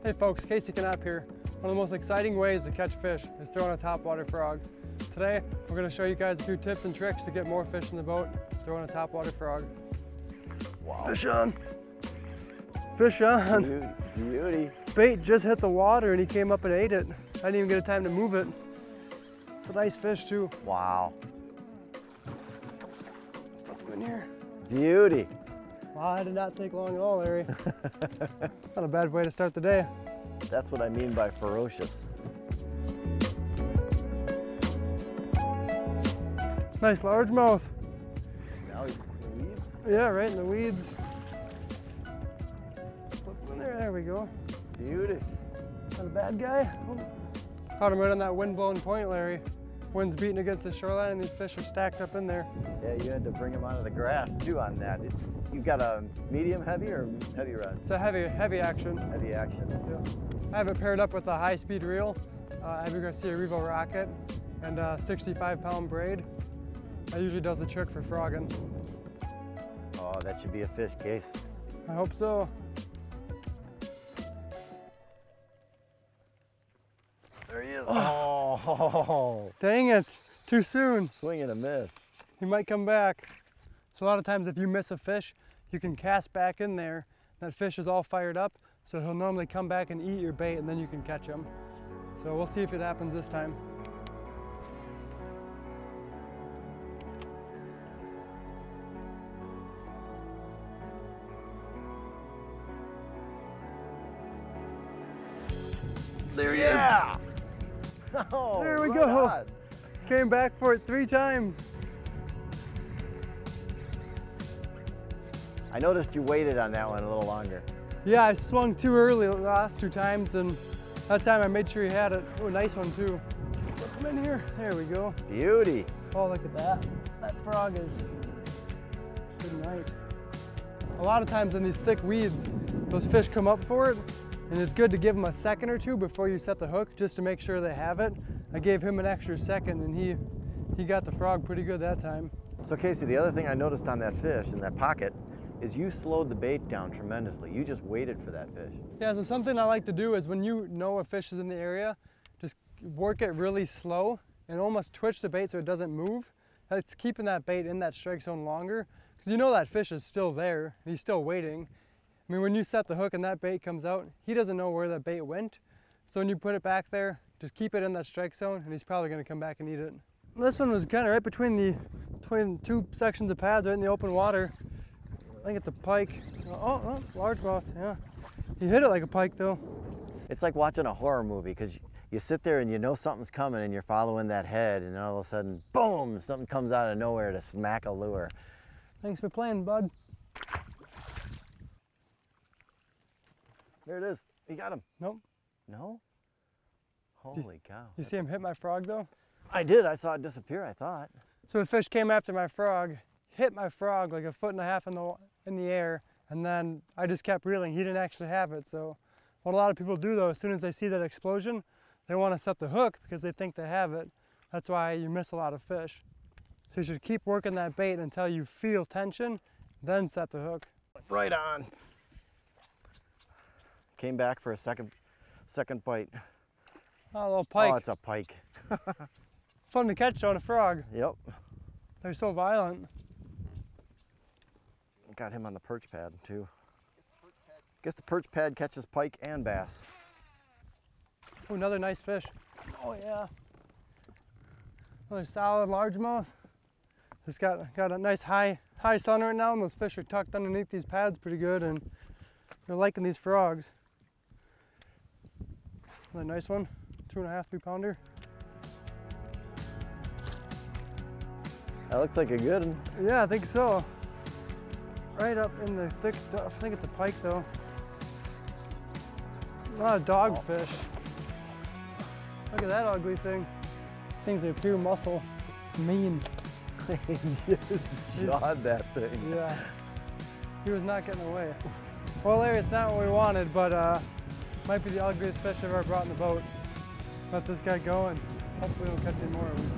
Hey folks, Casey Knaup here. One of the most exciting ways to catch fish is throwing a topwater frog. Today, we're going to show you guys a few tips and tricks to get more fish in the boat throwing a topwater frog. Wow. Fish on. Fish on. Beauty. Bait just hit the water and he came up and ate it. I didn't even get a time to move it. It's a nice fish too. Wow. Put them in here. Beauty. Wow, that did not take long at all, Larry. Not a bad way to start the day. That's what I mean by ferocious. Nice largemouth. Now he's in the weeds. Yeah, right in the weeds. Put them in there, there we go. Beauty. Not a bad guy. Oh. Caught him right on that wind-blown point, Larry. Wind's beating against the shoreline and these fish are stacked up in there. Yeah, you had to bring him out of the grass too on that. You got a medium heavy or heavy rod? It's a heavy action. Heavy action. Yeah. I have it paired up with a high-speed reel, Abu Garcia Revo Rocket, and a 65-pound braid. That usually does the trick for frogging. Oh, that should be a fish, Case. I hope so. There he is. Oh, dang it, too soon. Swing and a miss. He might come back. So a lot of times if you miss a fish, you can cast back in there. That fish is all fired up, so he'll normally come back and eat your bait and then you can catch him. So we'll see if it happens this time. There he is. Oh, there we right go. on. Came back for it 3 times. I noticed you waited on that one a little longer. Yeah, I swung too early the last 2 times, and that time I made sure he had it. Oh, nice one too. Put him in here. There we go. Beauty. Oh, look at that. That frog is good night. A lot of times in these thick weeds, those fish come up for it, and it's good to give them a second or two before you set the hook, just to make sure they have it. I gave him an extra second, and he got the frog pretty good that time. So Casey, the other thing I noticed on that fish in that pocket is you slowed the bait down tremendously. You just waited for that fish. Yeah, so something I like to do is when you know a fish is in the area, just work it really slow and almost twitch the bait so it doesn't move. That's keeping that bait in that strike zone longer, because you know that fish is still there and he's still waiting. I mean, when you set the hook and that bait comes out, he doesn't know where that bait went. So when you put it back there, just keep it in that strike zone and he's probably gonna come back and eat it. This one was kind of right between 2 sections of pads right in the open water. I think it's a pike. Oh, largemouth, yeah. He hit it like a pike though. It's like watching a horror movie, because you sit there and you know something's coming and you're following that head, and then all of a sudden, boom, something comes out of nowhere to smack a lure. Thanks for playing, bud. There it is. You got him. Nope. No? Holy cow. You see him hit my frog though? I did. I saw it disappear, I thought. So the fish came after my frog, hit my frog like 1.5 feet in the air, and then I just kept reeling. He didn't actually have it. So what a lot of people do though, as soon as they see that explosion, they want to set the hook because they think they have it. That's why you miss a lot of fish. So you should keep working that bait until you feel tension, then set the hook. Right on. Came back for a second bite. Oh, a little pike. Oh, it's a pike. Fun to catch on a frog. Yep. They're so violent. Got him on the perch pad too. Guess the perch pad catches pike and bass. Oh, another nice fish. Oh yeah. Another solid largemouth. It's got a nice high sun right now, and those fish are tucked underneath these pads pretty good, and they're liking these frogs. Another nice one, 2.5, 3 pounder. That looks like a good one. Yeah, I think so. Right up in the thick stuff. I think it's a pike though. A lot of dogfish. Look at that ugly thing. These things are pure muscle. Mean. He just jawed that thing. Yeah. He was not getting away. Well, Larry, it's not what we wanted, but might be the ugliest fish I've ever brought in the boat. Let this guy go and hopefully we'll catch any more of them.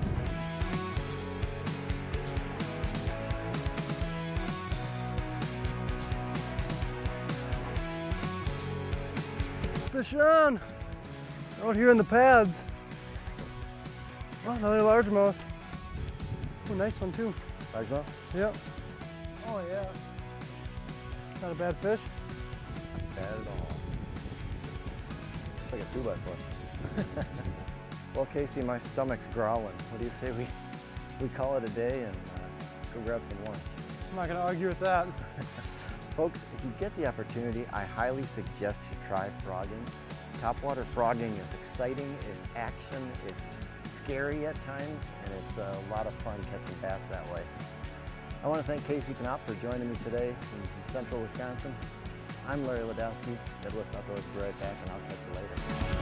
Fish on! Out here in the pads. Oh, another largemouth. Oh, nice one too. Largemouth? Yep. Oh yeah. Not a bad fish. Not bad at all. It's like a 2x4. Well, Casey, my stomach's growling. What do you say we call it a day and go grab some lunch? I'm not gonna argue with that. Folks, if you get the opportunity, I highly suggest you try frogging. Topwater frogging is exciting, it's action, it's scary at times, and it's a lot of fun catching bass that way. I want to thank Casey Knaup for joining me today in central Wisconsin. I'm Larry Ladowski, Midwest Outdoors. Be right back, and I'll catch you later.